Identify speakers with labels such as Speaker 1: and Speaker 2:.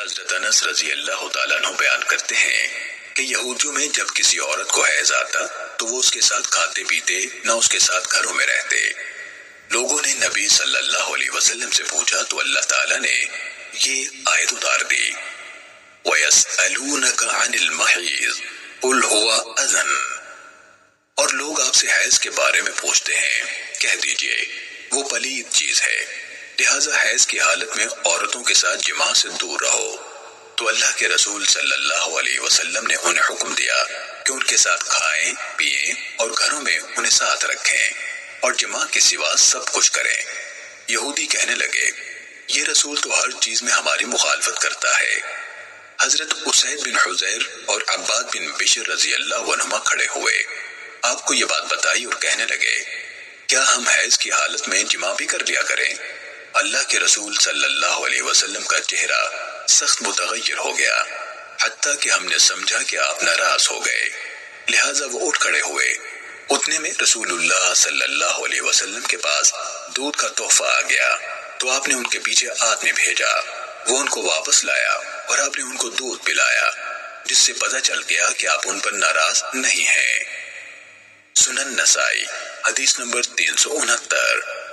Speaker 1: حضرت انس رضی اللہ تعالیٰ عنہ بیان کرتے ہیں کہ یہودیوں میں جب کسی عورت کو حیض آتا تو وہ اس کے ساتھ کھاتے پیتے نہ اس کے ساتھ گھروں میں رہتے۔ لوگوں نے نبی صلی اللہ علیہ وسلم سے پوچھا تو اللہ تعالیٰ نے یہ آیت اتار دی، وَيَسْأَلُونَكَ عَنِ الْمَحِيضِ قُلْ هُوَ أَذًى، اور لوگ آپ سے حیض کے بارے میں پوچھتے ہیں، کہہ دیجئے وہ پلید چیز ہے، لہٰذا حیض کی حالت میں عورتوں کے ساتھ جماع سے دور رہو۔ تو اللہ کے رسول صلی اللہ علیہ وسلم نے انہیں حکم دیا کہ ان کے ساتھ کھائیں پیئیں اور گھروں میں انہیں ساتھ رکھیں اور جماع کے سوا سب کچھ کریں۔ یہودی کہنے لگے، یہ رسول تو ہر چیز میں ہماری مخالفت کرتا ہے۔ حضرت اسید بن حضیر اور عباد بن بشر رضی اللہ عنہما کھڑے ہوئے، آپ کو یہ بات بتائی اور کہنے لگے، کیا ہم حیض کی حالت میں جماع بھی کر لیا کریں؟ اللہ کے رسول صلی اللہ علیہ وسلم کا چہرہ سخت متغیر ہو گیا، حتیٰ کہ ہم نے سمجھا کہ آپ ناراض ہو گئے، لہٰذا وہ اٹھ کھڑے ہوئے۔ اتنے میں رسول اللہ صلی اللہ علیہ وسلم کے پاس دودھ کا تحفہ آ گیا تو آپ نے ان کے پیچھے آدمی بھیجا، وہ ان کو واپس لایا اور آپ نے ان کو دودھ پلایا، جس سے پتہ چل گیا کہ آپ ان پر ناراض نہیں ہیں۔ سنن نسائی حدیث نمبر 369۔